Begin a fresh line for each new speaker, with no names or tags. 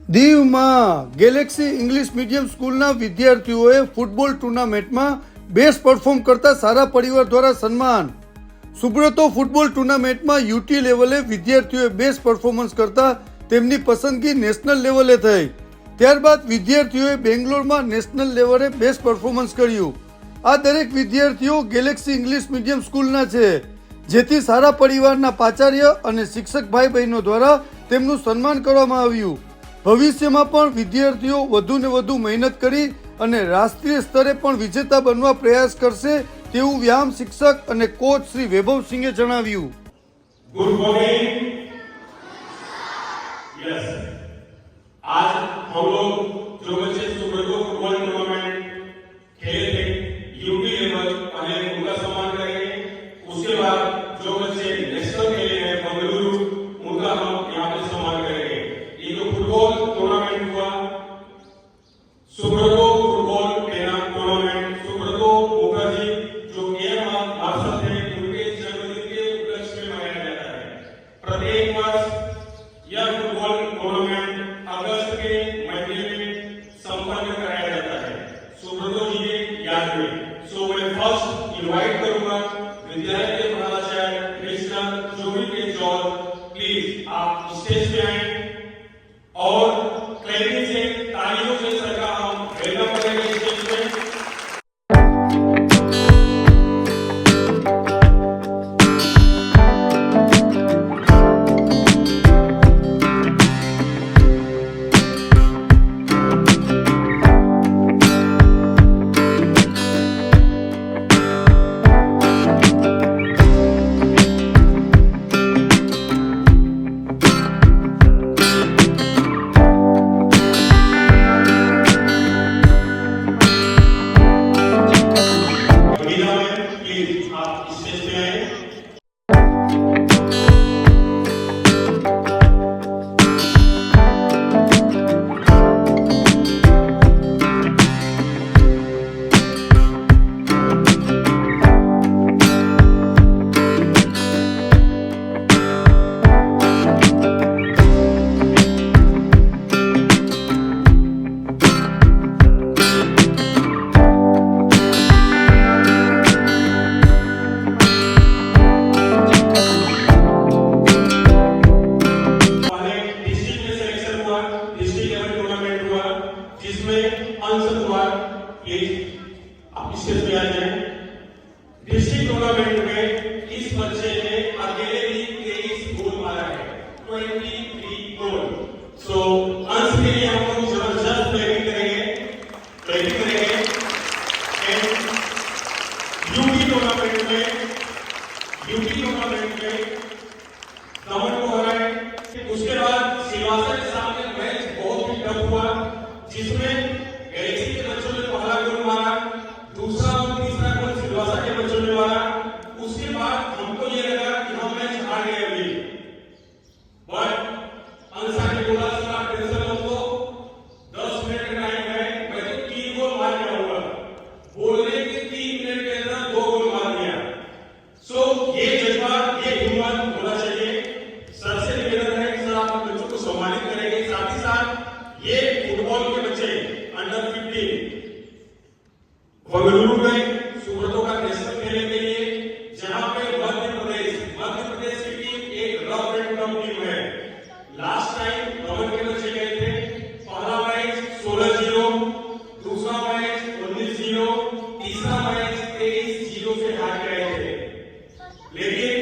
દીવમાં Galaxy English medium સ્કૂલના વિદ્યાર્થીઓએ ફૂટબોલ ટુર્નામેન્ટમાં બેસ્ટ પરફોર્મ કરતા સારા પરિવાર દ્વારા સન્માન. સુબ્રતો ફૂટબોલ ટુર્નામેન્ટમાં યુટી લેવલે વિદ્યાર્થીઓએ બેસ્ટ પરફોર્મન્સ કરતા તેમની પસંદગી નેશનલ લેવલે થઈ. ત્યારબાદ વિદ્યાર્થીઓએ બેંગ્લોરમાં નેશનલ લેવલે બેસ્ટ પરફોર્મન્સ કર્યું. આ દરેક વિદ્યાર્થીઓ ગેલેક્સી ઇંગ્લિશ મીડિયમ સ્કૂલના છે, જેથી સારા પરિવારના પ્રાચાર્ય અને શિક્ષક ભાઈ બહેનો દ્વારા તેમનું સન્માન કરવામાં આવ્યું. ભવિષ્યમાં પણ વિદ્યાર્થીઓ વધુ ને વધુ મહેનત કરી અને રાષ્ટ્રીય સ્તરે પણ વિજેતા બનવા પ્રયાસ કરશે તેવું વ્યાયામ શિક્ષક અને કોચ શ્રી વૈભવસિંહે જણાવ્યું.
Good morning. यस, आज हम लोग जो बच्चे सुब्रतो फुटबॉल टूर्नामेंट खेले थे यूटी लेवल અને उनका सम्मान करेंगे. उसके बाद जो बच्चे नेशनल खेले हैं बंगलुरु, उनका हम यहाँ पे सम्मान करेंगे. ये जो फुटबॉल टूर्नामेंट हुआ सुब्रतो फुटबॉल टूर्नामेंट, सुब्रतो मुखर्जी जो केएम मार्शल थे उनके जन्मदिन के उपलक्ष्य में मनाया जाता है. प्रत्येक वर्ष यह फुटबॉल टूर्नामेंट अगस्त के महीने में संपन्न कराया जाता है सुब्रतो जी के याद में. सो मैं फर्स्ट इनवाइट करूंगा विद्यालय के प्रधानाचार्य मिस्टर जोगी के जॉर्ज, प्लीज आप स्टेज पे आए और क्लैपिंग से तालियों से सबका हम वेलकम करेंगे स्टेज पे. डिस्ट्रिक्ट टूर्नामेंट में इस बच्चे ने अकेले ही 23 गोल मारा है, 23 गोल. सो अंश के लिए हम लोग जबरदस्त प्लेइंग करेंगे. एंड यूटी टूर्नामेंट में दमन को हराए. उसके बाद सिलवासा के सामने मैच बहुत ही टफ हुआ, जिसमें गैलेक्सी के बच्चों ने पहला गोल मारा, दूसरा और तीसरा गोल सिलवासा के बच्चों ने मारा. उसके बाद हमको ये लगा कि हम मैच हार गए अभी, बट अंसा ने बोला सर आप टेंशन मत लो, 10 मिनट का टाइम है, मैं तो 3 गोल मार के आऊंगा. बोलने के 3 मिनट के अंदर 2 गोल मार दिया. सो ये जज्बा, ये हिम्मत होना चाहिए. सर से निवेदन है कि सर आप बच्चों को सम्मानित करेंगे. साथ ही साथ ये फुटबॉल के बच्चे अंडर 15 बंगलुरु में सुब्रतो का नेशनल खेलने के लिए, जहां पे मध्य प्रदेश की टीम एक रफ एंड टफ टीम है. लास्ट टाइम दमन के बच्चे गए थे, पहला मैच 16-0, दूसरा मैच 19-0, तीसरा मैच 23-0 से हार गए थे. लेकिन